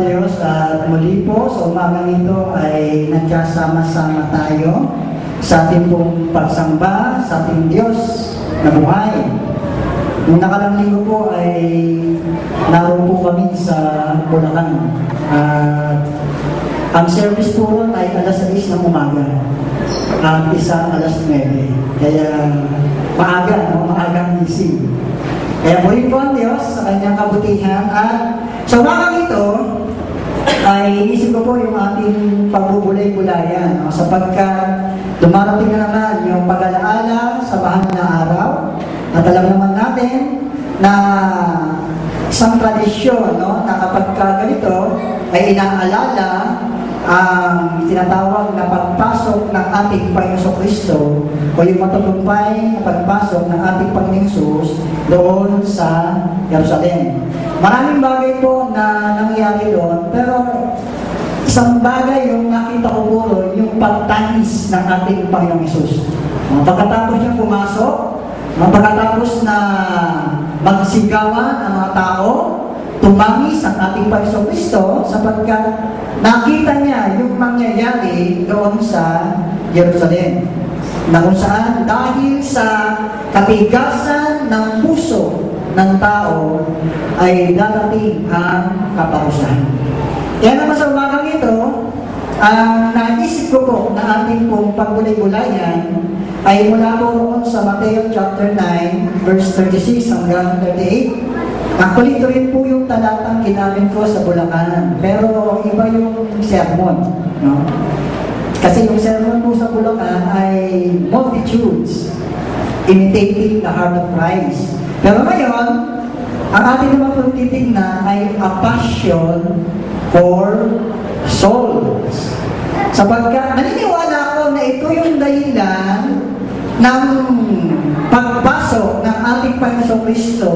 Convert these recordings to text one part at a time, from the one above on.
Diyos at muli po sa umagang ito ay nagkasama-sama tayo sa ating pong pagsamba sa ating Diyos na buhay. Nung nakarang linggo po ay naroon po kami sa Bulacan. Ang service po ron ay alas 6 ng umaga at isa alas 9. Kaya maagang gising. Kaya muli po ang Diyos sa kanyang kabutihan at sa umagang ito ay inisip ko po yung ating pagbubulay-bulayan sapagkat dumarating na naman yung pag-alaala sa mahal na araw at alam naman natin na isang tradisyon na kapag ganito ay inaalala ang tinatawag na pagpasok ng ating Panginoon Kristo o yung matutumpay na pagpasok ng ating Panginoon Jesus doon sa Jerusalem. Maraming bagay po na nangyari doon, pero isang bagay yung nakita ko po doon, yung pagtangis ng ating Panginoon Jesus. Pagkatapos niya pumasok, pagkatapos na magsigawan ang mga tao, tumangis ang ating Panginoon Kristo sapagkat nakita niya yung mangyayari doon sa Jerusalem. Na kung saan dahil sa katigasan ng puso ng tao ay darating ang kaparusahan. Kaya naman sa umagang ito, ang naisip ko po na ating pong pagbulay-bulayan ay mula po roon sa Mateo chapter 9 verse 36 hanggang 38. Actually, ito rin po yung talatang ginamit ko sa Bulacan. Pero iba yung sermon. No? Kasi yung sermon po sa Bulacan ay multitudes imitating the heart of Christ. Pero ngayon, ang ating naman pong titignan ay a passion for souls. Sapagkat naniniwala ako na ito yung dahilan ng pagpasok ng ating Panginoon Kristo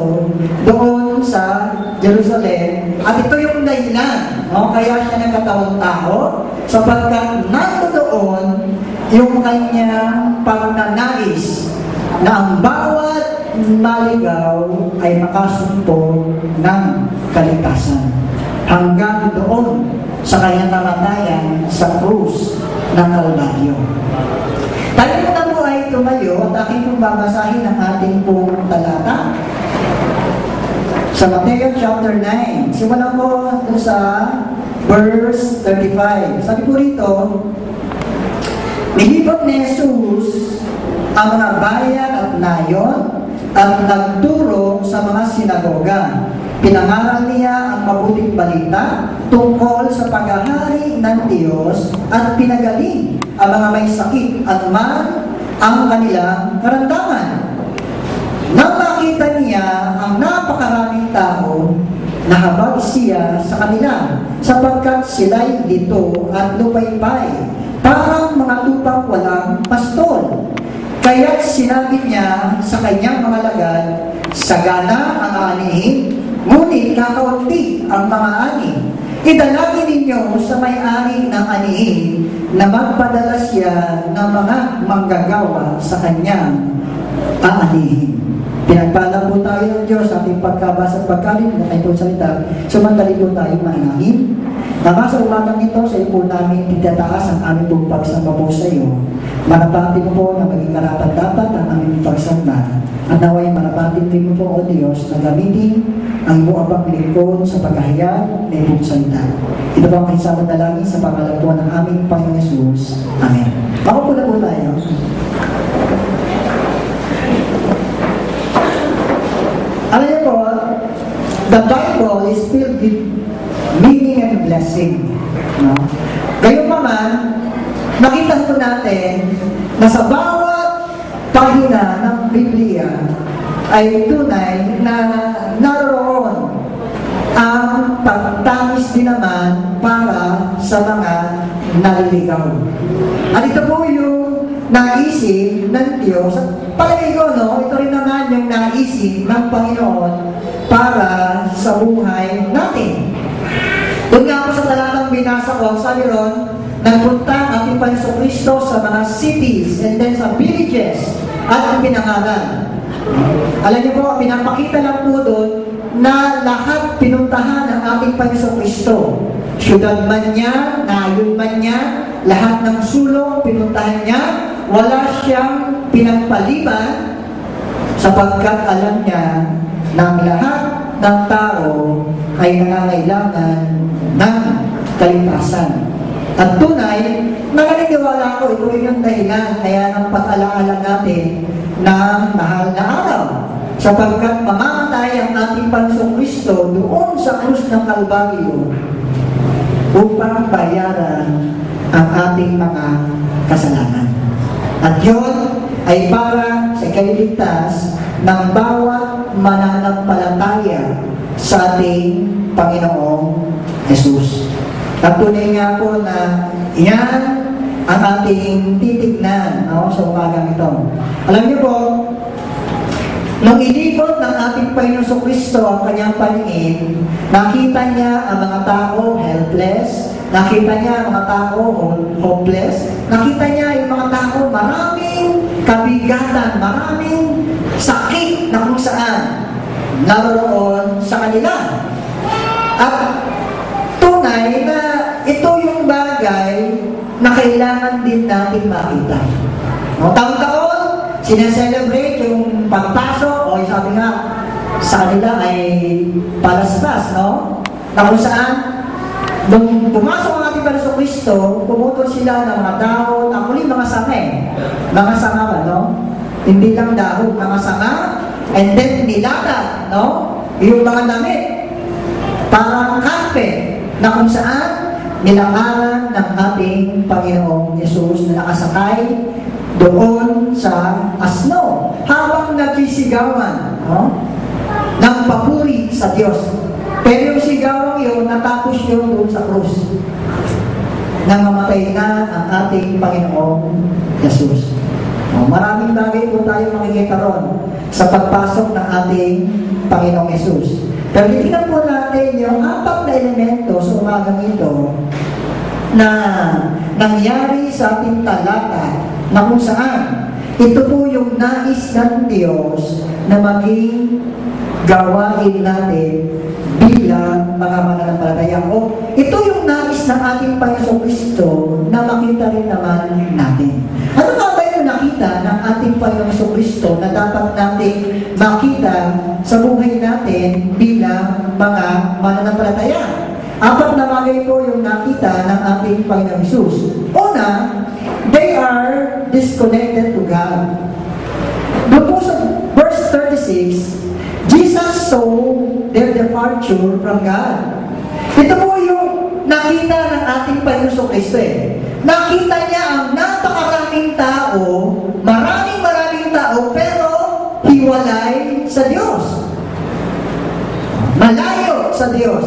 doon sa Jerusalem. At ito yung dahilan, kaya siya nagkatawang tao, sapagkat nandoon yung kanyang pagnanais na ang bawat maligaw ay makasumpo ng kaligtasan. Hanggang doon sa kanyang kamatayan sa krus ng Kalbaryo. Tayo muna po ay tumayo at aking pong babasahin ang ating pong talata sa Mateo chapter 9. Simulan po sa verse 35. Sabi po rito, nilibot ni Jesus ang mga bayan at nayon at nagturo sa mga sinagoga. Pinangaral niya ang mabuting balita tungkol sa paghahari ng Diyos at pinagaling ang mga may sakit at man ang kanilang karamdaman. Nang makita niya ang napakaraming tao, nahabag siya sa kanila sapagkat sila'y dito at lupaypay, parang mga tupang walang pastol. Kaya't sinabi niya sa kanyang mga lagad, sagana ang aanihin, ngunit kakaunti ang mga ani. Idalangin ninyo sa may-ari ng anihin na magpadala siya ng mga manggagawa sa kanyang aanihin. Pinagpala po tayo ng Diyos sa ating pagkabasa at pagkalim na tayo po salita. Sumandali po tayo manalangin. Nama sa umagang ito, sa iyo po namin itataas ang aming pong pagsamba po sa iyo. Manapati mo po na maging karapat-dapat ang aming pagsamba. At naway manapati mo po, O Diyos, na gamitin ang iyong abang lingkod sa paghahayag na iyong salita. Ito po ang kahisama dalangin sa pangalan po ng aming Panginoon Jesus. Amen. Makupo na po tayo. Alam niyo po, the Bible is filled with meaning and blessing. No? Gayun pa man, nakita po natin na sa bawat pahina ng Biblia ay tunay na naroon ang pagtangis din naman para sa mga naliligaw. At ito po yung naisip ng Diyos. Palagay ko, ito rin naman yung naisip ng Panginoon para sa buhay natin. Doon nga po sa talatang binasa ko, sabi ron, nagpunta ang ating Panginoon Kristo sa mga cities and then sa villages at pinangalan. Alam niyo po, pinapakita lang po doon na lahat pinuntahan ng ating Panginoon Kristo. syudad man niya, nayon man niya, lahat ng sulong pinuntahan niya, wala siyang pinagpaliban sapagkat alam niya ng lahat ng tao ay nangangailangan ng kaligtasan. At tunay, naniniwala ko ito yung dahilan kaya ng pag-alaala natin ng mahal na araw. Sapagkat mamamatay ang ating Panginoong Kristo doon sa krus ng Kalbaryo upang bayaran ang ating mga kasalanan. At yun ay para sa kailigtas ng bawat mananampalataya sa ating Panginoong Jesus. At tunay nga po na yan ang ating titignan sa umagang ito. Alam niyo po, nung inibot ng ating Panginoong Kristo ang kanyang paningin, nakita niya ang mga tao helpless, nakita niya ang mga tao hopeless, nakita niya yung mga tao maraming kabigatan, maraming sakit na kung saan naroon sa kanila. At tunay na ito yung bagay na kailangan din natin makita. Taon-taon, sineselebrate yung pagpasok o sabi nga sa kanila ay palaspas, no? Na kung saan nung pumasok ang ating Panginoong Kristo, pumutol sila ng mga dahon, actually mga sanga mga sanga ba, no? Hindi lang dahon, mga sanga, and then nilata, no? Yung mga damit parang carpet na kung saan nilakaran ng ating Panginoong Yesus na nakasakay doon sa asno habang nagsisigawan ng papuri sa Diyos. Pero yung sigawang yun, natapos yun doon sa krus. Namamatay na ang ating Panginoong Yesus. Maraming bagay po tayo makikita ron sa pagpasok ng ating Panginoong Yesus. Pero titignan po natin yung 4 na elemento sa umagang ito na nangyari sa ating talata na kung saan ito po yung nais ng Diyos na maging gawain natin bilang mga mananampalataya. Ito yung nais ng ating Panginoong Kristo na makita rin naman natin. Ano nga ba yung nakita ng ating Panginoong Kristo na dapat natin makita sa buhay natin bilang mga mananampalataya? 4 na bagay po yung nakita ng ating Panginoong Jesus. Una, they are disconnected to God. Doon po sa verse 36, Jesus saw their departure from God. Ito po yung nakita ng ating Panginoong Kristo Nakita niya ang napakaraming tao, maraming tao, pero hiwalay sa Diyos. Malayo sa Diyos.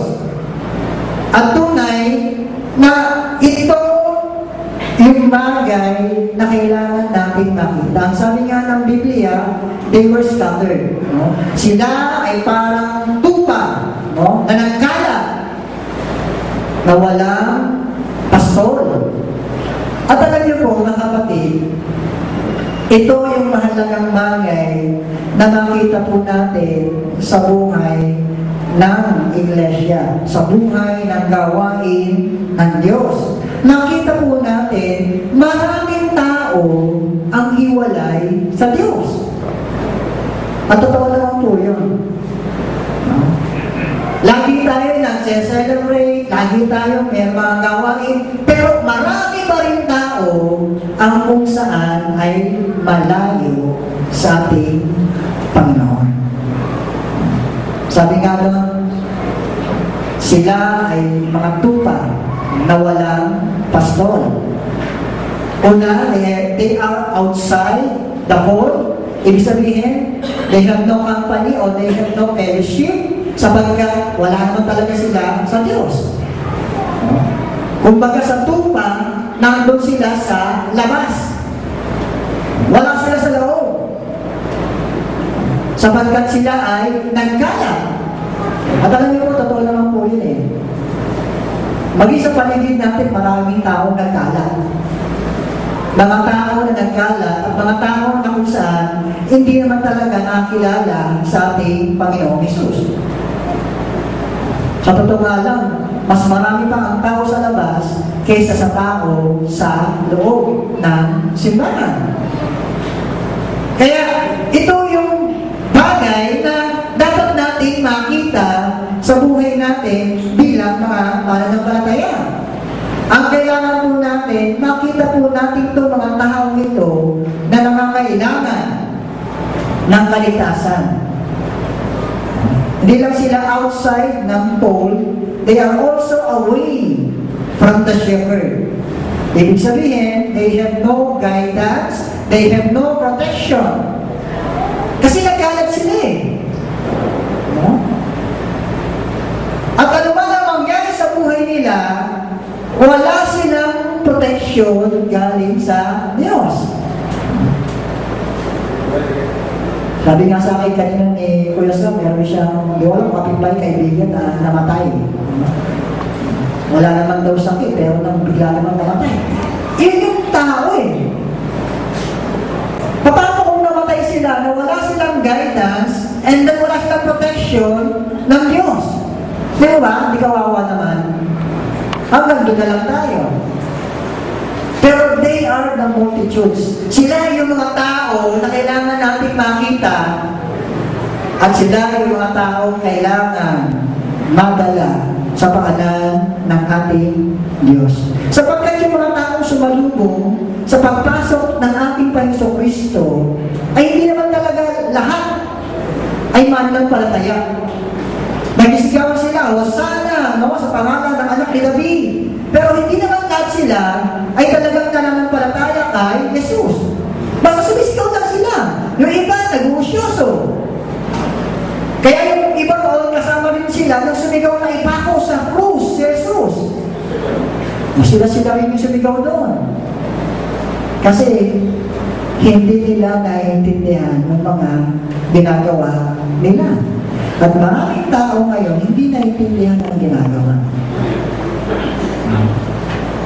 At tunay na ito yung bagay na kailangan natin makita. Sabi nga ng Biblia, they were scattered. Sila ay parang tupa na nagkalat na walang pastor. At alam niyo po, mga kapatid, ito yung mahalagang bagay na makita po natin sa buhay ng iglesia, sa buhay ng gawain ng Diyos. Nakita po natin, maraming tao ang hiwalay sa Diyos. At totoo naman po yun. Lagi tayo nagse-celebrate, lagi tayo may mga gawain, pero marami pa rin tao ang kung saan ay malayo sa ating Panginoon. Sabi nga doon, sila ay mga tupa na walang pastor. Una, they are outside the fold. Ibig sabihin, they have no company or they have no fellowship sapagkat wala naman talaga sila sa Diyos. Kumbaga sa tupa, nandun sila sa labas. Wala sila sa loob. Sapagkat sila ay nagkalat. At alam niyo po, totoo naman po yun Maging sa paligid natin, maraming taong nagkalat. Mga tao na nagkalat at mga tao na kung saan hindi naman talaga nakilala sa ating Panginoong Jesus. Sa totoo nga lang, mas marami pa ang tao sa labas kaysa sa tao sa loob ng simbahan. Kaya ito yung bagay na dapat natin makita sa buhay natin bilang mga mananampalataya. Ang kailangan po natin, makita po natin ito mga taong ito na nangangailangan ng kaligtasan. Hindi lang sila outside ng fold, they are also away from the shepherd. Ibig sabihin, they have no guidance, they have no protection. Kasi nagkalat sila eh. No? At ano man ang mangyari sa buhay nila, wala silang protection galing sa Diyos. Sabi nga sa akin kanina ni Kuya Sam, meron siyang, di wala kapitbahay kaibigan na namatay. Wala naman daw sakit, pero nang bigla naman namatay. Yun yung tao eh. Paano kung namatay sila na wala silang guidance and then wala silang protection ng Diyos? Di ba? Hindi kawawa naman. Hanggang doon na lang tayo. Pero they are the multitudes. Sila yung mga tao na kailangan natin makita at sila yung mga tao kailangan madala sa paanan ng ating Diyos. Sapagkat yung mga taong sumalubong sa pagpasok ng ating Panginoong Kristo ay hindi naman talaga lahat ay mananampalataya. Nagsigawan sila, Hosana, no, sa pangalan ng anak ni David. Pero hindi naman lahat sila ay talagang nananampalataya kay Jesus. Basta sumisigaw lang sila. Yung iba, nag-uusyoso. Kaya yung ibang kasama rin sila nang sumigaw na ipako sa krus si Jesus. Sila rin yung sumigaw doon. Kasi hindi nila naiintindihan ng mga ginagawa nila. At maraming tao ngayon hindi naiintindihan ang ginagawa.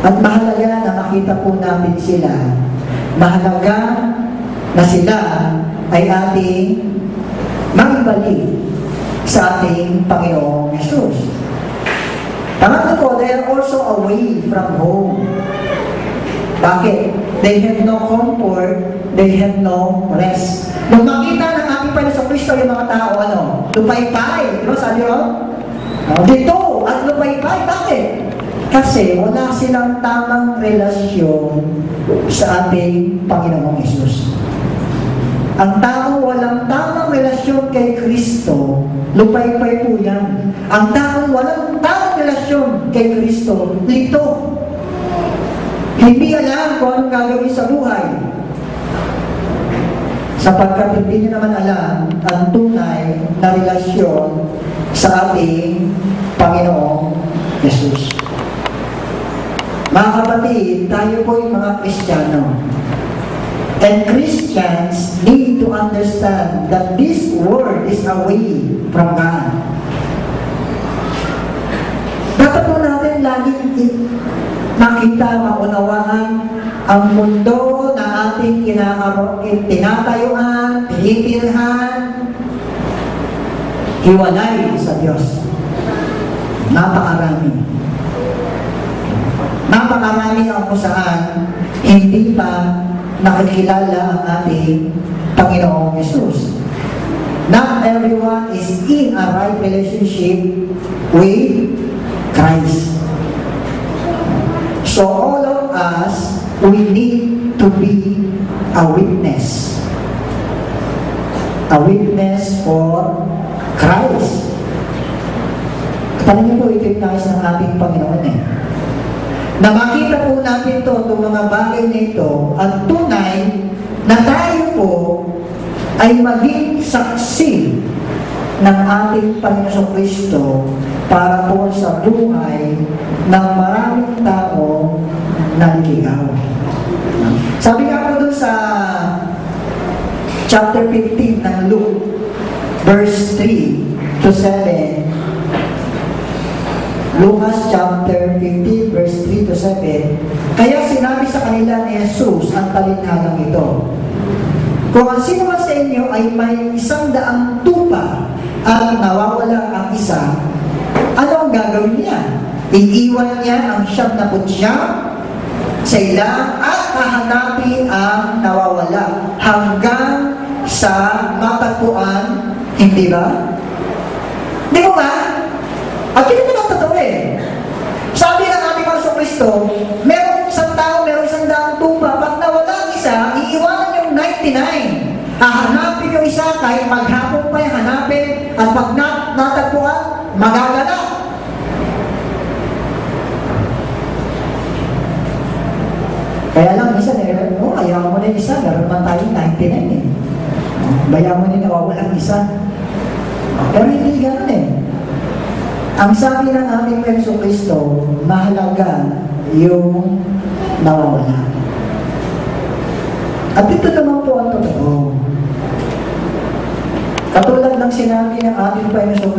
At mahalaga na makita po natin sila. Mahalaga na sila ay ating maibalik sa ating Panginoong Jesus. Pangatlo po, they are also away from home. Bakit? They have no comfort, they have no rest. Nung makita ng ating Panginoong Kristo yung mga tao, lupay-pay. Diba sabi ko? Dito, at lupay-pay. Bakit? Kasi wala silang tamang relasyon sa ating Panginoong Jesus. Ang tao walang tamang relasyon kay Kristo, lupay-pay po yan. Ang tao walang tamang relasyon kay Kristo, lito. Hindi alam kung anong gagawin sa buhay. Sapagkat hindi niya naman alam ang tunay na relasyon sa ating Panginoong Jesus. Mga kapatid, tayo po yung mga Kristiyano. And Christians need to understand that this world is away from God. Dapat po natin laging makita, maunawaan ang mundo na ating tinatayuan, tinitirhan, hiwalay sa Diyos. Napakarami. Napakarami ang kung saan hindi pa nakikilala ang ating Panginoong Jesus. Not everyone is in a right relationship with Christ. So all of us, we need to be a witness. A witness for Christ. Tanong niyo po, ito yung nais ng ating Panginoon eh. Na makita po natin ito, itong mga bagay na ito, ang tunay na tayo po ay maging saksi ng ating Panginoong Kristo para po sa buhay ng maraming tao na naligaw. Sabi nga po dun sa chapter 15 ng Luke, verse 3 to 7, Lucas chapter 15, verse 3 to 7, kaya sinabi sa kanila ni Jesus ang talinhagang ito, kung ang sino man sa inyo ay may 100 tupa at nawawala ang isa, ano ang gagawin niya? Iiwan niya ang 79 sa ilang at hahanapin ang nawawala hanggang sa matagpuan, hindi ba? Di mo ba? At yun naman totoo eh. Sabi ng ating Kristo, meron isang tao, meron isang daang tupa, pag nawala ang isa, iiwanan yung 99. Hahanapin yung isa, kahit maghapon pa yung hanapin, at pag natagpuan, magaganap. Kaya lang, isa ayaw mo na isa, meron man tayo 99 eh. Bayaw mo na nawawalang isa. Pero hindi gano'n eh. Ang sabi ng aming Kristo, mahalaga yung nawawala. At ito naman po ang totoo. Katulad ng sinabi ng ating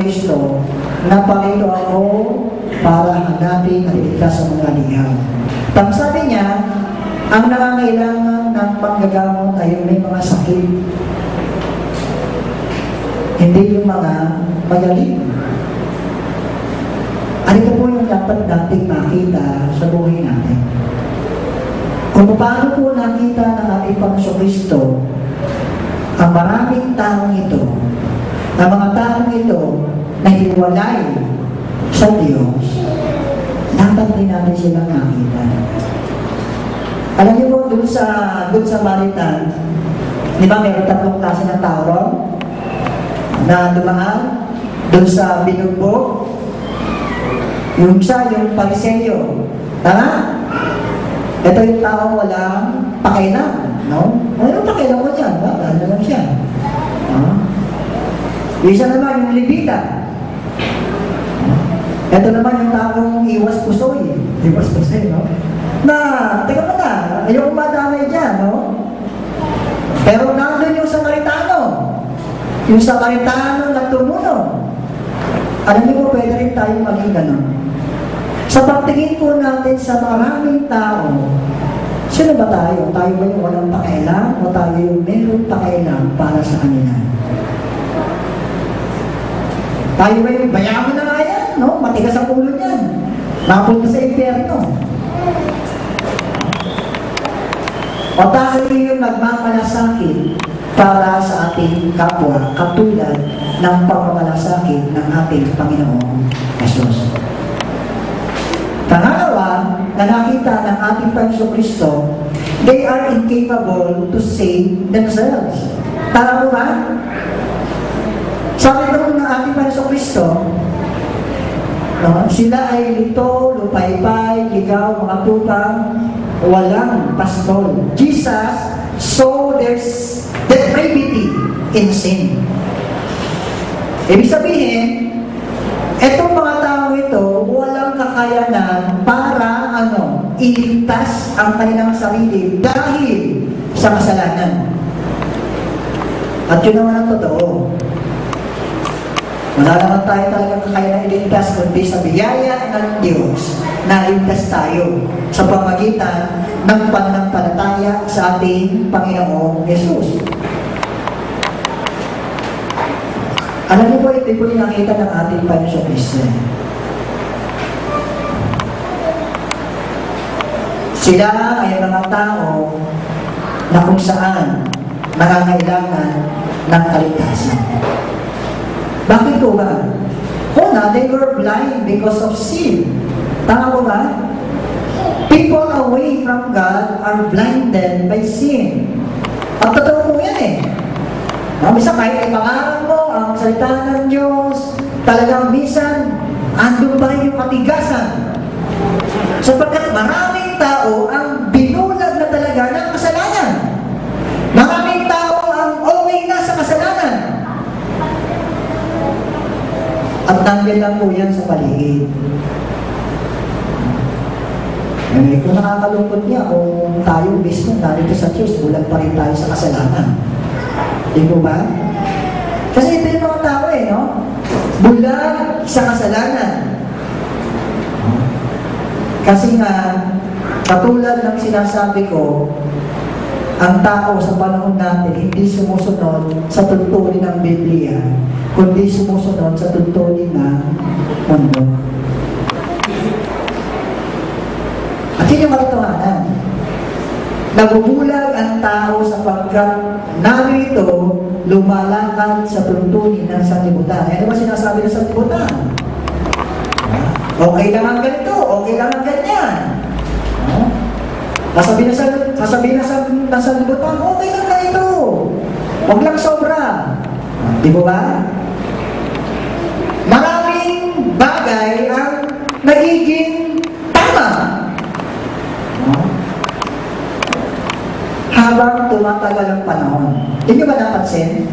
Kristo, napakito ako para hanapin at iligtas sa mga lihaw. Ang sabi niya, ang nangangailangan ng panggagamot ay may mga sakit. Hindi yung mga magaling. Ano po yung dapat nating makita sa buhay natin? Kung paano po nakita ng ating Kristo ang maraming taong ito, ang mga taong ito na hiwalay sa Diyos, dapat din natin silang nakita. Alam niyo po, doon sa Good Samaritan, di ba mayroon 3 klase ng tao ron? Na dumaan doon sa binugbog, yung isa, yung Pariseyo. Tama? Ito yung tao walang pakailan, no? Ano pakailan mo dyan? Ano lang siya? Yung isa naman, yung Levita. Ito naman yung taong iwas pusoy. Iwas pusoy, no? Na, teka mo na, ayaw madamay dyan, no? Pero nandun yung Samaritano. Yung Samaritano na tumuno. Alam niyo po, pwede rin tayo maging ganun. Sa pagtingin po natin sa maraming tao, sino ba tayo? Tayo ba yung walang pakailan o tayo yung meron pakailan para sa kanila? Tayo ba yung bayaman na nga yan, no? Matigas ang ulo niyan. Mapunta sa impyerno. O tayo yung nagmamalasakit para sa ating kapwa, katulad ng pagmamalasakit ng ating Panginoong Jesus. Pangalawa, na nakita ng ating Panginoong Kristo, they are incapable to save themselves. Tara mo ba? Sabi ko ng ating Panginoong Kristo, sila ay lito, lupaypay, ligaw, mga tutang, walang pastol. Jesus saw their depravity in sin. Ibig sabihin, etong mga tao ito, walang kakayanan para iligtas ang kanilang sarili dahil sa kasalanan. At yun naman ang totoo. Wala naman tayo talagang kakayanan iligtas kundi sa biyaya ng Diyos na iligtas tayo sa pamagitan ng pananampalataya sa ating Panginoong Yesus. Alam niyo po, ito po yung nakita ng ating Panginoong Kristo. Sila ay mga tao na kung saan nangangailangan ng kaligtasan. Bakit po ba? Una, they were blind because of sin. Tama po ba? People away from God are blinded by sin. At totoo po yan eh. Misa kahit ipangaral mo ang salita ng Diyos, talagang minsan, andun pa rin yung katigasan. Sapagkat maraming tao ang binulag na talaga ng kasalanan. Maraming tao ang away na sa kasalanan. At nandiyan lang po yan sa paligid. Kung nakakalungkot niya, kung tayo mismo narito sa Diyos, bulag pa rin tayo sa kasalanan. Di po ba? Kasi ito yung mga tao no? Bulag sa kasalanan. Kasi nga, katulad ng sinasabi ko, ang tao sa panahon natin hindi sumusunod sa tuntunin ng Biblia, kundi sumusunod sa tuntunin ng mundo. At yun yung katotohanan. Nabubulag ang tao sapagkat narito lumalakad sa tuntunin ng sanlibutan. Ano ba sinasabi ng sanlibutan? Okay lang ang ganito, okay lang ang ganyan. Sasabihin na sa libutan, okay lang ganito. Huwag lang sobra. Di ba? Maraming bagay ang nagiging tama. Habang tumatagal ang panahon. Hindi ba napansin?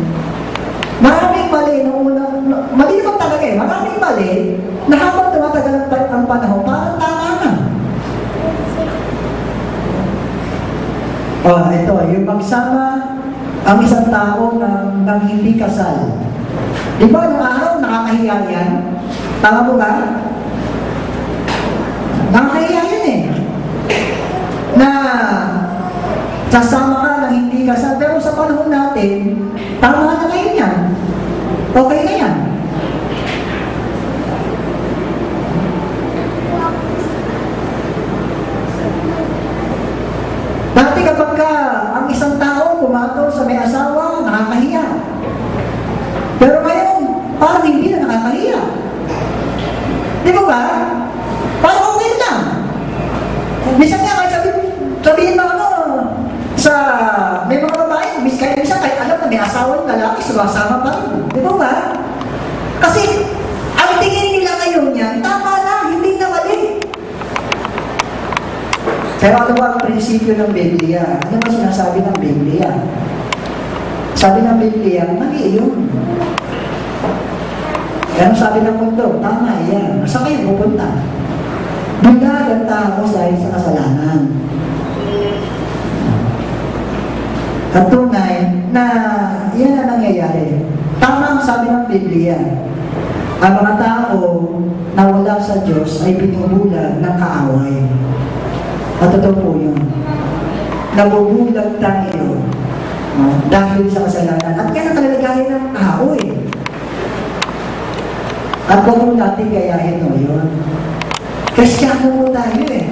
Maraming mali nung unang, mali naman talaga eh, maraming mali na habang tumatagal ang panahon, parang tama na. Ito, yung magsama ang isang tao ng hindi kasal. Di ba, nung araw, nakakahiya yan? Tama mo ba? Nakakahiya yan eh. Na sasama ka ng hindi kasal, pero sa panahon natin, tama na ngayon yan. Okay na yan. Dati kapag ang isang tao pumatol sa may asawa, nakakahiya. Pero ngayon, parang hindi na nakakahiya. Di ba ba? Parang okay lang. Minsan nga, kahit sabihin mo may mga babae, minsan kahit alam na may asawa yung lalaki, sumasama pa rin. Di ba ba? Kasi, ang tingin nila ngayon yan, tama na, hindi na mali. Pero ano ba ang prinsipyo ng Biblia? Ano ba sinasabi ng Biblia? Sabi ng Biblia, mali yun. Ano sabi ng mundo? Tama yan. Saan kayo pupunta? Bulag ang tao dahil sa kasalanan. At tunay na yan ang nangyayari. Tama ang sabi ng Biblia. Ang mga tao na wala sa Diyos ay binubulag ng kaaway. At totoo po yun. Nabubulag tayo dahil sa kasalanan. At yan ang kalalagayan ng tao eh. At huwag mo natin gayahin yun. Kristiyano mo tayo eh.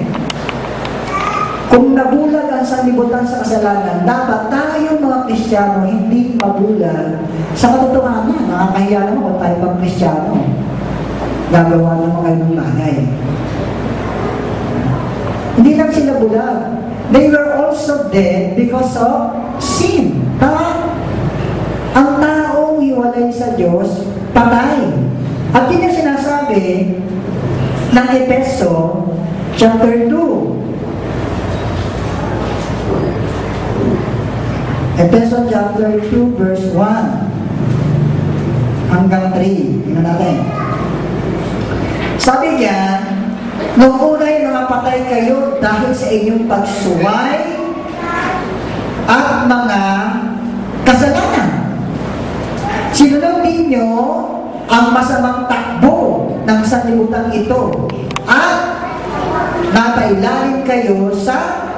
Kung nabulag ang sanlibutan sa kasalanan, dapat tayo mga Kristiyano hindi mabulag sa katotohanan. Nakakahiya naman kung tayo pang Kristiyano. Gagawa naman kayo ng bagay. Hindi lang sila bulag. They were also dead because of sin. Ang taong hiwalay sa Diyos, patay. At yun yung sinasabi ng Efeso chapter 2. Efeso chapter 2 verse 1 hanggang 3. Tingnan natin. Sabi niya, nung una'y nakapatay kayo dahil sa inyong pagsuway at mga kasalanan. Sinunod ninyo ang masamang takbo ng sanlibutan ito at napailalim kayo sa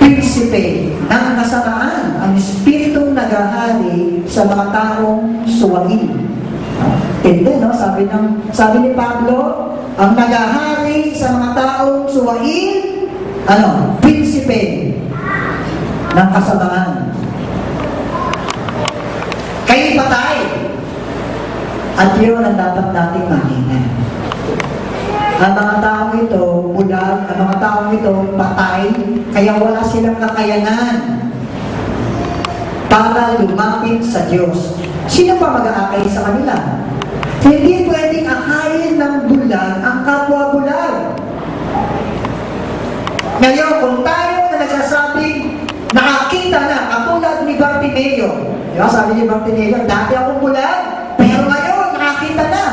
prinsipe ng kasamaan, ang espiritong naghahari sa mga taong suwain. Hindi, no? Sabi ni Pablo, ang naghahari sa mga taong suwain, prinsipe ng kasamaan. Kayo patay. At yun ang dapat nating makita. Ang mga taong ito, bulag, ang mga taong ito, patay, kaya wala silang kakayanan para lumapit sa Diyos. Sino pa mag-aakay sa kanila? Hindi pwedeng akayin ng bulag ang kapwa bulag. Ngayon, kung tayo na nagsasabing nakakita na, katulad ni Bartimeo, diba, sabi ni Bartimeo, dati akong bulag, pero ngayon, nakakita na.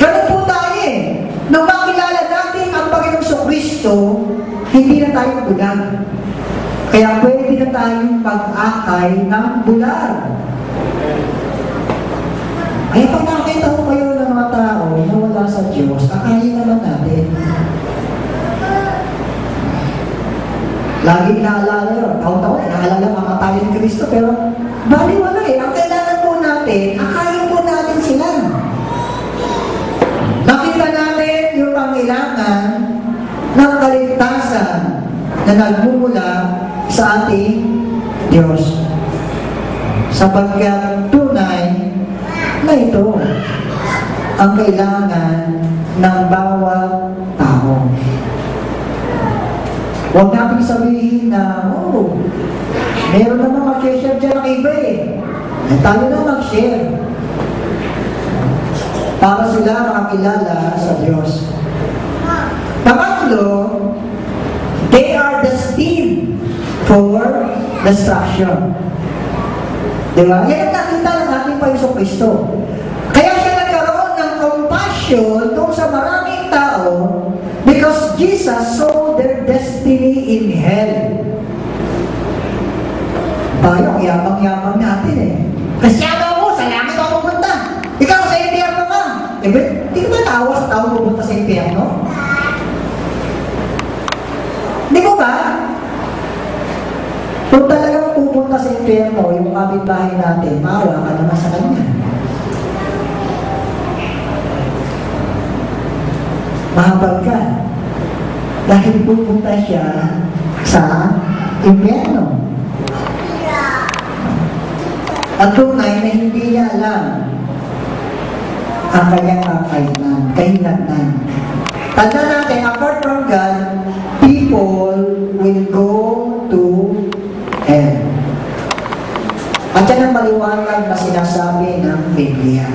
Ganun po tayo eh. Nung makilala natin ang Panginoong Kristo, hindi na tayo bulag. Kaya pwede na tayong mag-akay ng bulag. Ay, pag nakakita ko kayo ng mga tao na wala sa Diyos, akayin naman natin. Lagi inaalala yun. Taon-taon, inaalala mga tayo ni Kristo, pero bali wala eh. Ang kailangan po natin, akayin po natin sila. Nakita natin yung pangailangan ng kaligtasan na nagmumula sa ating Diyos. Sapagkat tunay na ito ang kailangan ng bawat tao. Huwag natin sabihin na, meron naman mag-share dyan ng iba eh. Tayo na mag-share. Para sila makakilala sa Diyos. Pangatlo, they are destined for destruction. Diba? Yan ang nakita ng ating Panginoong Kristo. Kaya siya nagkaroon ng compassion tungkol sa maraming tao because Jesus saw their destiny in hell. Tayo, ang yamang-yamang natin eh. Kristyano mo, sa langit ako pupunta. Ikaw sa impyerno ka. Di ka ba tawa sa tao pupunta sa impyerno? Di mo ba? Kung talagang pupunta sa impyerno, yung kapitbahay natin, maawa ka naman sa kanya. Mahabag ka. Dahil pupunta siya sa impyerno. At tunay na hindi niya alam ang kanyang kahinatnan. Tanda natin, apart from God, people will go to hell. At yan ang maliwanag na sinasabi ng Biblia.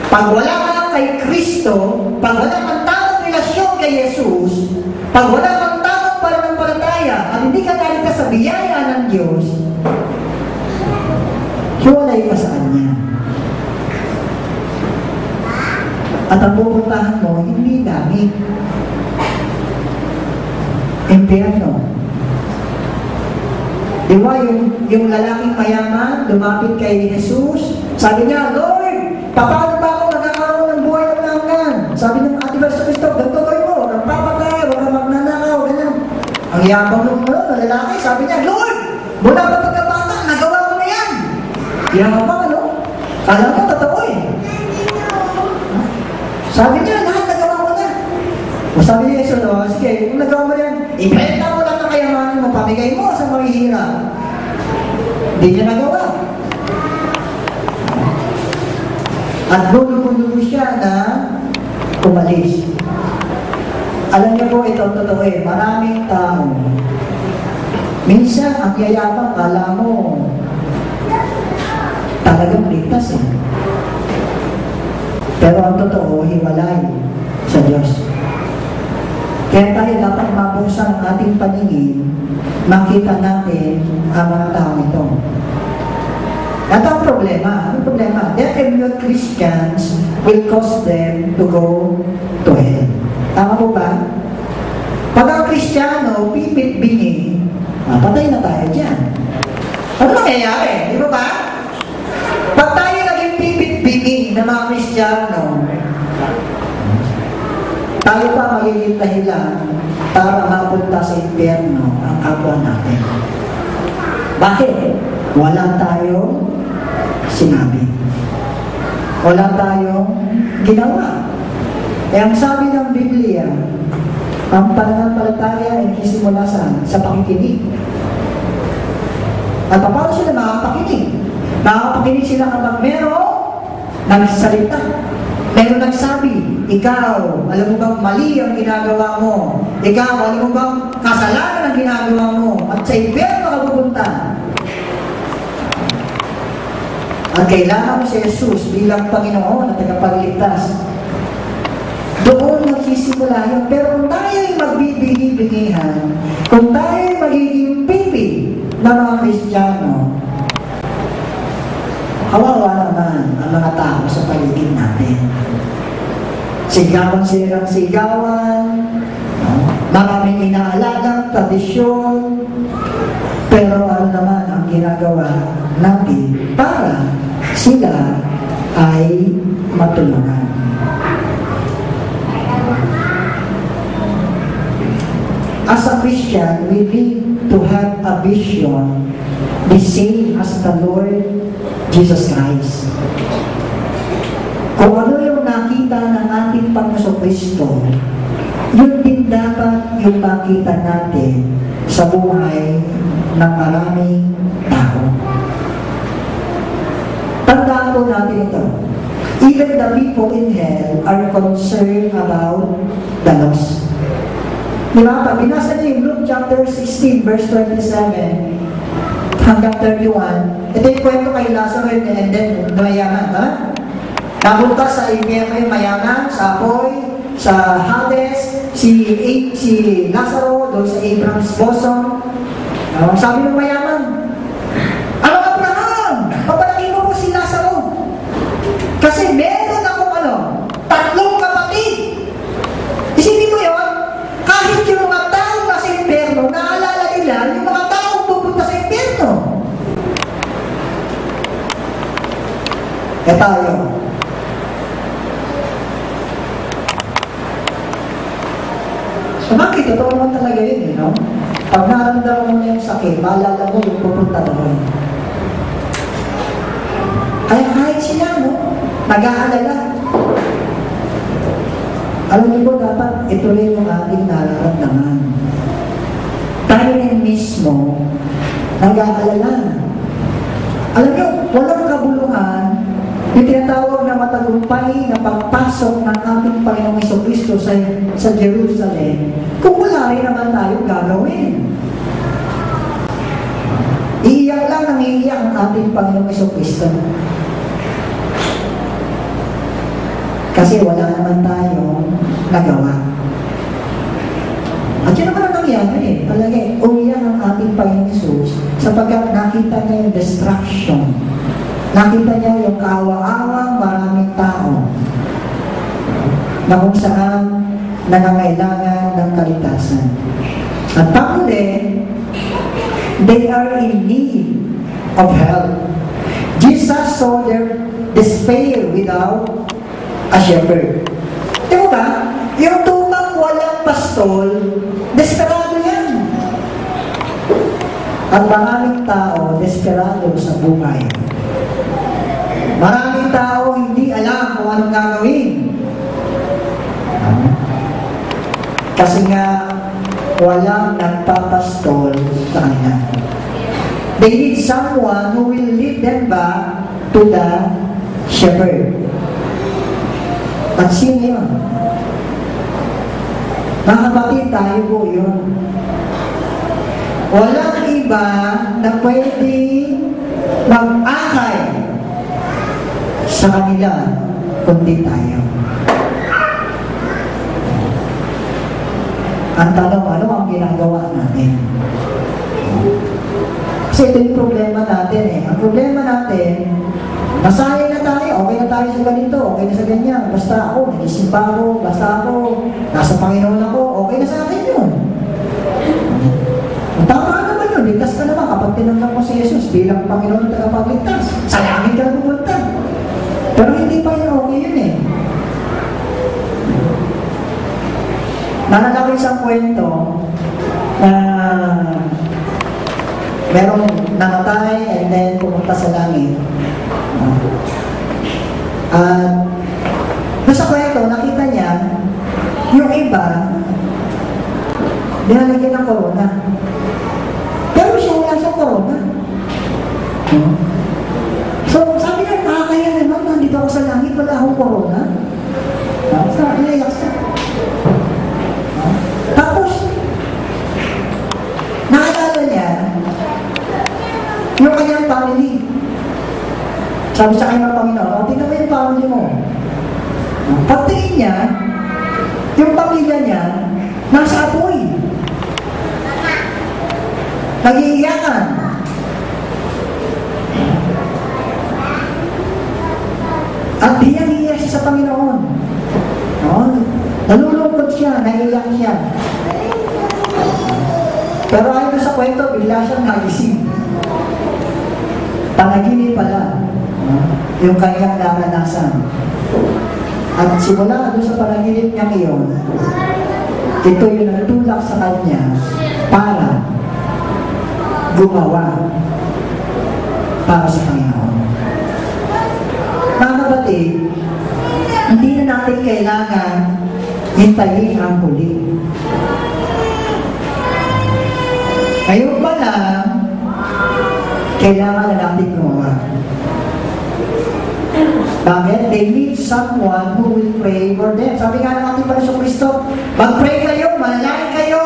Pag wala ka kay Kristo, pag wala kang tamang relasyon kay Jesus, pag wala kang tamang pananampalataya, at hindi ka naligtas sa biyaya ng Diyos, hiwalay ka sa Kanya. At ang pupuntahan mo, hindi damit. Impyerno. Diba, yung lalaking mayaman, lumapit kay Jesus, sabi niya, Lord, paano ba ako nagkakaroon ng buhay ng hanggan? Sabi ng ating Kristo, ganito gawin mo, nagpapatay, huwag ka magnanakaw, ganyan. Ang yabang ng lalaki, sabi niya, Lord, mula ba pagkabata, nagawa ko na yan. Yan ba, ano? Kala mo, totoo eh. Sabi niya, lahat nagawa ko na. O sabi niya, Jesus, sige, kung nagawa mo yan, ibenta mo lang ang kayamanan mo, pamigay mo sa mahihirap. Hindi niya nagawa. At lululo siya na umalis. Alam niyo po, ito totoo eh, maraming tao. Minsan, ang yayabang, kala mo, talagang ligtas eh. Pero ang totoo, hiwalay sa Diyos. Kaya tayo dapat mabuksan ang ating paningin, makita natin ang mga tao ito. At ang problema, anong problema? Their immune Christians will cause them to go to hell. Tama po ba? Pag ang Kristiyano, pipit-bingi, patay na tayo dyan. Ano nangyayari? Di ba ba? Pag tayo naging pipit-bingi ng mga Kristiyano, tayo pa magiging dahilan para mapunta sa impyerno ang kapwa natin. Bakit? Wala tayong sinabi. Wala tayong ginawa. Eh, ang sabi ng Biblia, ang pananampalataya ay nagsisimula sa pakikinig. At paano sila makakapakinig? Makakapakinig sila kapag merong nagsalita. Meron nagsabi, ikaw, alam mo bang mali ang ginagawa mo? Ikaw, alam mo bang kasalanan ang ginagawa mo? At sa impyerno ka pupunta. At kailangan mo si Jesus bilang Panginoon at tagapagligtas. Doon nagsisimula yun. Pero kung tayo'y magbibigay-bigihan, kung tayo'y magiging pipi ng mga Kristiyano, kawawa naman ang mga tao sa paligid natin. Sigawan silang sigawan, maraming inaalagang tradisyon, pero ano naman ang ginagawa natin para sila ay matulungan. As a Christian, we need to have a vision the same as the Lord Jesus Christ. Kung ano yung nakita ng ating Panginoon Kristo, Yun din dapat yung makita natin sa buhay ng maraming tao. Tandaan po natin ito. Even the people in hell are concerned about the lost. Diba? Pag binasa niyo yung Luke chapter 16, verse 27 hanggang 31, ito yung kwento kay Lazaro and then mayaman. Ha? Napunta sa impyerno yung mayaman, sa apoy, sa Hades, si Lazaro doon sa Abraham's bosom. Sabi ng mayaman, ano Abraham? Papalakin mo si Lazaro. Kasi meron akong 3 kapatid. Isipin mo yun, kahit yung mga taong nasa impyerno, naalala nila yung mga taong pupunta sa impyerno. Tayo. So bakit? Totoo naman talaga yun, no? Pag naramdaman mo na yung sakit, maalala mo yung pupunta doon. Kaya kahit sila, no? Nag-aalala. Alam niyo po, dapat ito rin yung ating nararamdaman. Tayo rin mismo, nag-aalala. Alam niyo, walang kabuluhan yung tinatawag na matagumpay na pagpasok ng ating Panginoong Jesucristo sa Jerusalem kung wala rin naman tayong gagawin. Iiyak lang ang iiyak ang ating Panginoong Jesucristo. Kasi wala naman tayong nagawa. At yun naman ang nangyari. Palagi, umiyak ang ating Panginoong Jesus sapagkat nakita niya yung destruction. Nakita niya yung kaawa-awang maraming tao na kung saan nangangailangan ng kaligtasan. At panghuli, they are in need of help. Jesus saw their despair without a shepherd. Di mo ba? Yung tumang walang pastol, desperado yan. At maraming tao, desperado sa buhay. Maraming tao hindi alam kung anong gagawin. Kasi nga, walang nagpapastol sa kanila. They need someone who will lead them back to the shepherd. At sino yun? Mga kapatid, tayo po yun. Walang iba na pwede mag-akay sa kanila, kundi tayo. Ang tanong, ano ang ginagawa natin? Kasi ito yung problema natin eh. Ang problema natin, nasanay na tayo, okay na tayo sa ganito, okay na sa ganyan, basta ako, nag-isimpa ako, basta ako, nasa Panginoon ako, okay na sa akin yun. Tama ka naman yun, ligtas ka naman kapag tinanggap mo si Jesus bilang Panginoon at tagapagligtas. Sa langit ka na pupunta. Pero hindi pa yun okay yun eh. Naalala ko isang kwento na merong namatay and then pumunta sa langit. Doon sa kwento, nakita niya yung iba nilalagyan ng corona. Pero siya wala siyang corona. So, sabi niya, nakakaya naman, nandito ako sa langit, wala akong corona. Sa inayak siya. Tapos, nakakala niya yung kanyang family. Sabi sa kanyang Panginoon, tingnan mo yung family mo. Pagtingin niya, yung pamilya niya, nasa apoy. Nag-iiyakan. At hiyang-hiya siya sa Panginoon. Nalulungkot siya, naiiyak siya. Pero ayon sa kwento, bigla siyang nagising. Panaginip pala yung kanyang naranasan. At simula doon sa panaginip niya ngayon, ito yung nagtulak sa kanya para gumawa para sa Panginoon. Mga kapatid, hindi na natin kailangan hintayin ang huli. Ngayon pa lang, kailangan na natin gumawa. Bakit? They need someone who will pray for them. Sabi nga ng ating Panginoon Kristo, mag-pray kayo, manalangin kayo,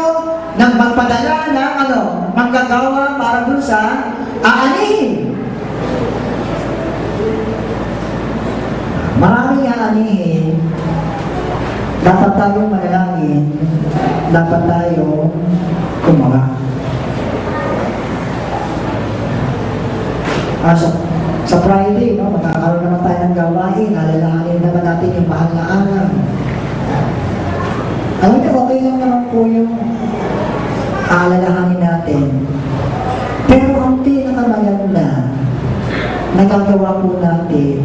nang magpadala ng manggagawa para dun sa aanihin. Maraming aanihin, dapat tayong manalangin, dapat tayo gumawa. Sa Friday, magkakaroon naman tayo ng gawain, alalahanin naman natin yung mahal na araw. Alam niyo, okay lang naman po yung alalahanin natin. Pero ang pinakamaganda, nagagawa po natin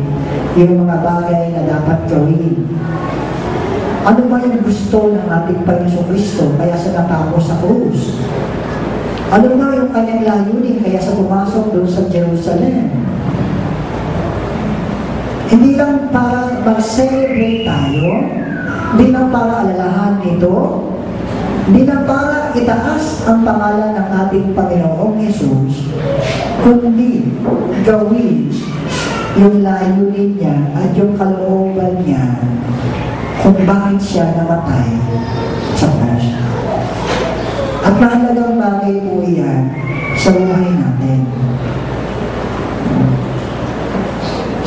yung mga bagay na dapat gawin. Ano ba yung gusto ng ating Panginoon Kristo kaya sa natapos sa krus? Ano ba yung kanyang layunin kaya sa pumasok doon sa Jerusalem? Hindi lang para mag-celebrate tayo, hindi lang para alalahan ito, hindi lang para itaas ang pangalan ng ating Panginoong Hesus, kundi gawin yung layunin niya at yung kalooban niya kung bakit siya namatay sa krus. At mahalagang bagay po yan sa buhay natin.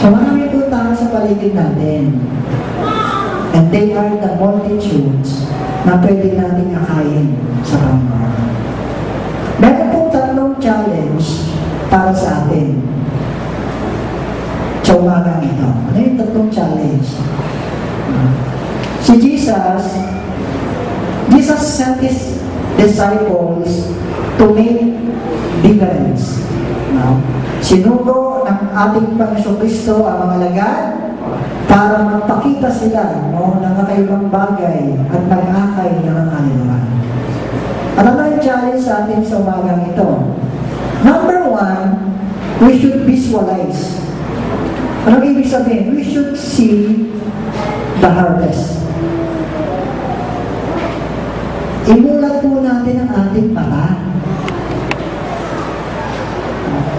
So marami po tao sa paligid natin. And they are the multitudes na pwede natin akayin sa Panginoon. Meron po tatlong challenge para sa atin sa umagang ito. Ano yung tatlong challenge? Si Jesus sent His disciples to make difference. Sinugo ng ating Panginoon Kristo ang mga alagad para magpakita sila ng kakaibang bagay at mag-akay ng kaluluwa. Ano na yung challenge sa atin sa umagang ito? Number one, we should visualize. Anong ibig sabihin? We should see the harvest. Imulat po natin ang ating mata.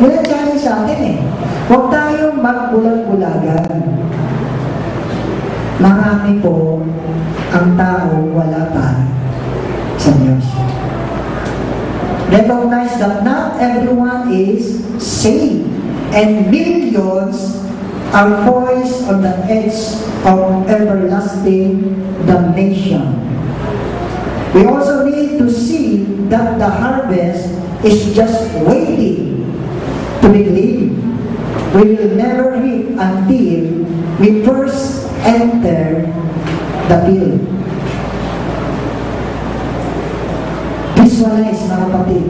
Yun ang challenge sa atin eh. Huwag tayong magbulag-bulagan. Marami po ang tao wala pa sa Diyos. Recognize that not everyone is saved and millions are poised on the edge of everlasting damnation. We also need to see that the harvest is just waiting to be gleaned. We will never reap until we first enter the field. Visualize, mga kapatid.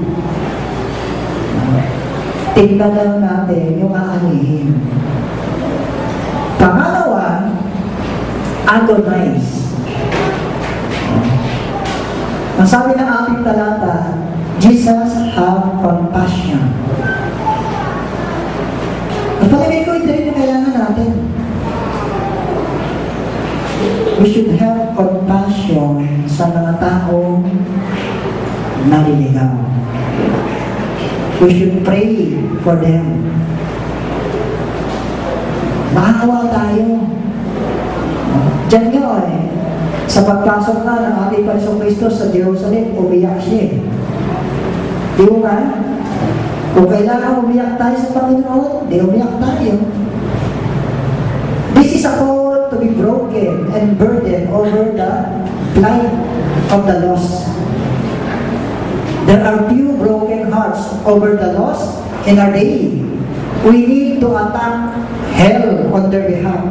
Tingnan lang natin yung aanihin. Pangalawa, agonize. Ang sabi ng ating talata, Jesus have compassion. At palagay ko, ito rin yung kailangan natin. We should have compassion sa mga taong naliligaw. We should pray for them. Maawa tayo. Diyan nga sa pagpasok na ng ating Panginoong Kristo sa Jerusalem, umiyak siya. Di mo ba? Kung kailangan umiyak tayo sa Panginoon, di umiyak tayo. This is a call to be broken and burdened over the plight of the lost. There are few broken hearts over the lost in our day. We need to attack hell on their behalf,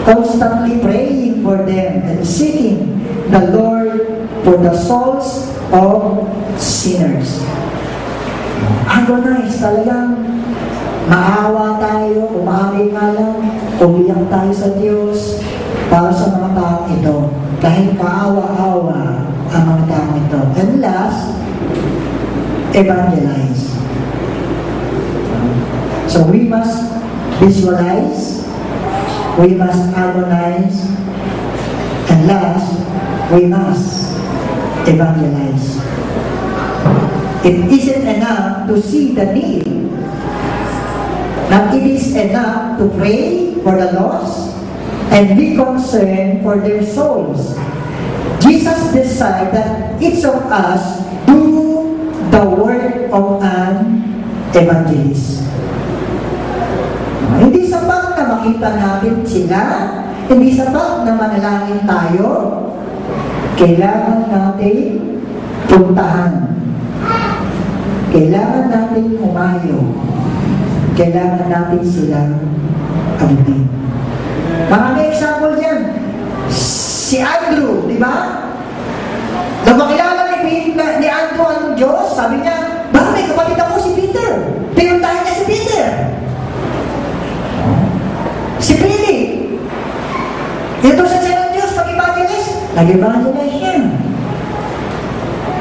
constantly praying for them and seeking the Lord for the souls of sinners. Agonize, talagang maawa tayo, umari nga lang, umiyak tayo sa Diyos para sa mga taong ito. Dahil kaawa-awa ang mga taong ito. And last, evangelize. So we must visualize, we must agonize, and last, we must evangelize. It isn't enough to see the need. Not it is enough to pray for the lost and be concerned for their souls. Jesus decided that each of us do the work of an evangelist. Hindi sapat na makita natin sila, hindi sapat na manalangin tayo. Kailangan natin puntahan. Kailangan natin humayo. Kailangan natin silang abutin. Marami example dyan. Si Andrew, di ba? Nung makilala ni Andrew ang Diyos, sabi niya, bakit may kapatid ako si Peter? Pinuntahin niya si Peter. Si Philip. Ito sa ng Diyos, pag-evangelist. Nag-evangelist siya.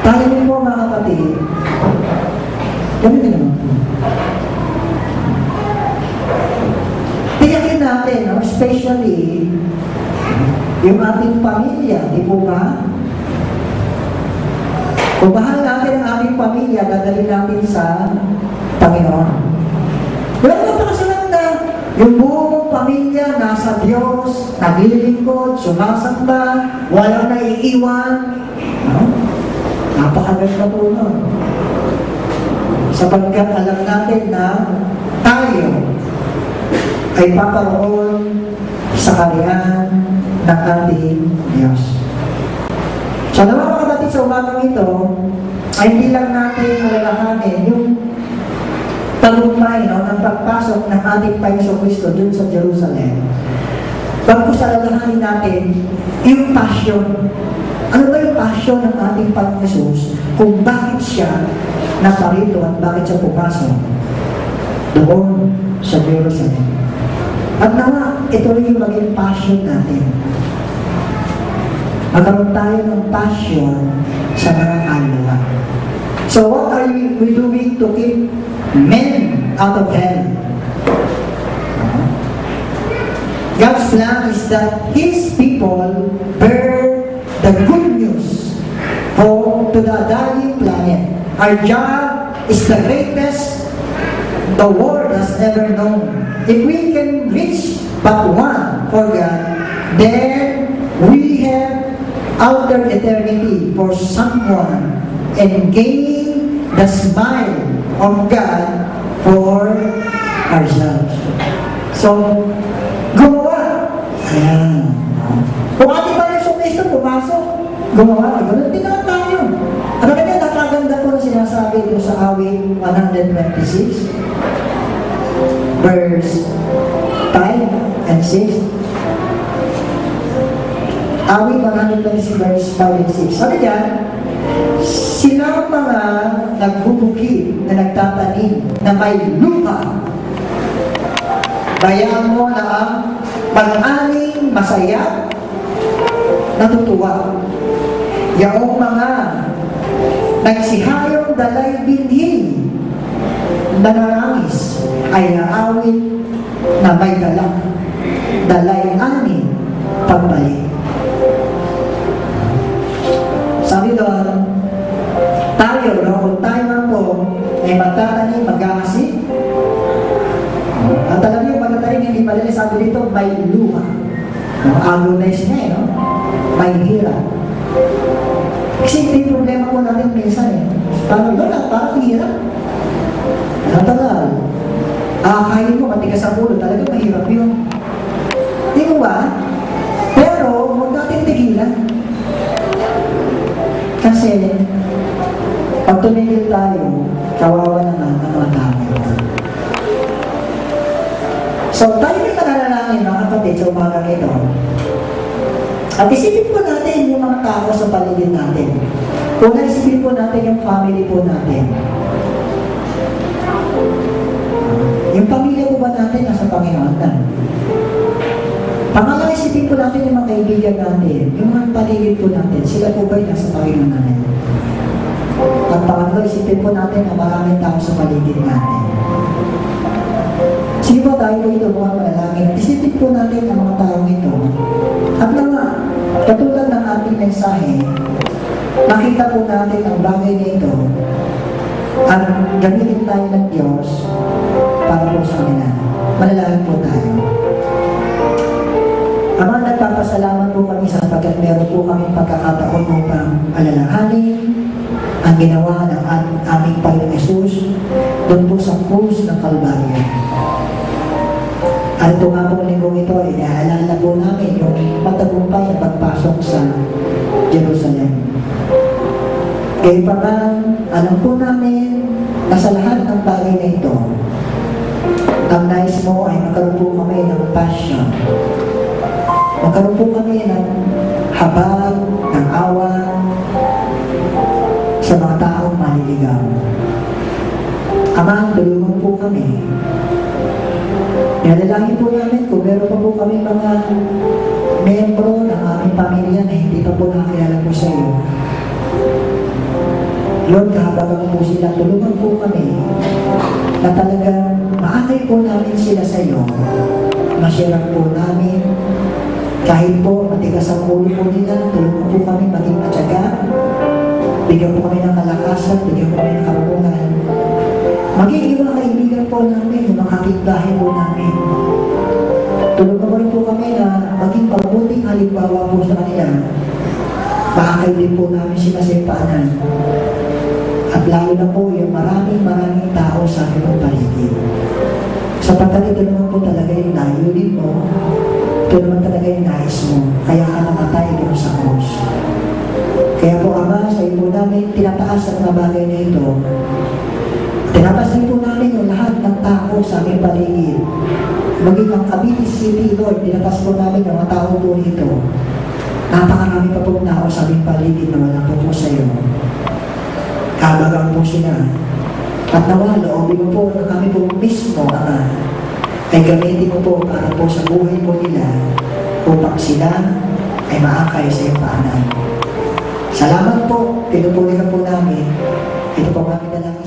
Tayo din po mga kapatid. Ganun din naman po. Tiyakin natin, no? Especially yung ating pamilya, di po ba? Kung mahal natin ang ating pamilya, dadalhin natin sa Panginoon. Wala naman pakasalan na yung buong pamilya nasa Diyos, naglilingkod, sumasamba, walang naiiwan. No? Napakaganda po nun. Sapagkat alam natin na tayo ay paparoon sa kaharian ng ating Diyos. So, naman mga kapatid, sa umagang ito, ay hindi lang natin alalahanin yung talumpay, no, ng pagpasok ng ating Panginoong Kristo dun sa Jerusalem. Bagkus alalahanin natin yung passion. Ano ba yung passion ng ating Panginoong Jesus kung bakit siya nasarito at bakit siya pumasok doon sa Jerusalem? At nawa, ito rin yung maging passion natin. Magkaroon tayo ng passion sa mga kaluluwa. So what are we doing to keep men out of hell? God's plan is that His people bear the good news to the dying planet. Our job is the greatest the world has ever known. If we can reach but one for God, then we have outer eternity for someone and gain the smile of God for ourselves. So, gumawa. Ayan. Kung ating Panginoong Kristo pumasok, gumawa. Ganun din naman tayo. Ano kaya napaganda ko na sinasabi ito sa awit 126? Verse 5 and 6. Awit 126 verse 5 and 6. Sabi diyan, silang mga nagbubukid na nagtatanim na may lupa. Bayaan mo na ang pag-aning masaya natutuwa. Yaong mga nagsihayong dalay binhi nanarangis ay naawit na may dalay ani pagbalik. Sabi doon, tayo, no, kung tayo man po ay magtatanim, mag-aasik, at alam niyo, magtatanim, hindi pala sabi dito, may luha. Agonize niya, no? May hirap. Kasi hindi problema po natin minsan, eh. Parang hirap. Natagal. Akayin mo, matigas sa ulo, talaga mahirap yun. Di ba? Pero, huwag natin tigilan. Kasi, pag tumigil tayo, kawawa naman ang mga tao. So, tayo may pananalangin, mga kapatid, sa umagang ito. At isipin po natin yung mga tao sa paligid natin. Una, isipin po natin yung family po natin. Yung pamilya po ba natin nasa Panginoon na? Pangalawa, isipin po natin yung mga kaibigan natin, yung mga paligid po natin, sila po ba'y nasa Panginoon natin? At pangatlo, isipin po natin na maraming tao sa paligid natin. Sige po tayo po ito mga panalangin. Isipin po natin ang mga taong ito. At naman, Katulad ng ating mensahe, makita po natin ang bagay nito at gamitin tayo ng Diyos para po sa kanila. Manalangin po tayo. Ama, nagpapasalamat po kami sapagkat meron po kami pagkakataon upang alalahanin ang ginawa ng aming Panginoong Hesus doon po sa krus ng Kalbaryo. At ito nga pong linggong ito, inaalala po namin yung matagumpay na pagpasok sa Jerusalem. Kaya pa man, alam po namin na sa lahat ng bagay na ito, ang nais mo ay magkaroon po kami ng passion. Magkaroon po kami ng habag, ng awa sa mga taong maliligaw. Ama, tulungan po kami. Nilalangin po namin kung meron pa po kami mga membro ng aming pamilya na hindi pa po nakakilala po sa iyo. Lord, kahabagan po sila, tulungan po kami na talagang maakay po namin sila sa iyo. Masyarap po namin kahit po matigas ang ulo po nila, tulungan po kami maging matyaga. Bigyan po kami ng kalakasan, bigyan po kami ng karupungan. Maging ibang kaibigan po namin, yung makakitbahin po namin. Tulungan po rin po kami na maging mabuting halimbawa po sa kanila. Pakakay din po namin sila sa ipaanan. At lalo na po yung maraming tao sa ating paligid. Sapagkat ito naman po talaga yung layunin mo. Ito naman talaga yung nais mo. Kaya ka namatay doon sa krus. Kaya po, Ama, sa iyo po namin tinataas ang mga bagay na ito. Tinataas din po namin yung lahat ng tao sa aming paligid. Maging ang Cavite City, Lord, tinataas po namin yung mga tao po nito. Napakarami pa po tao sa aming paligid na wala po sa iyo. Kabagang po sila. At nawa, loobin mo po na kami po mismo, Ama, ay gamitin mo po para po sa buhay po nila upang sila ay maakay sa iyong paanan. Salamat po, pinupulihan po namin. Ito po kami na lang.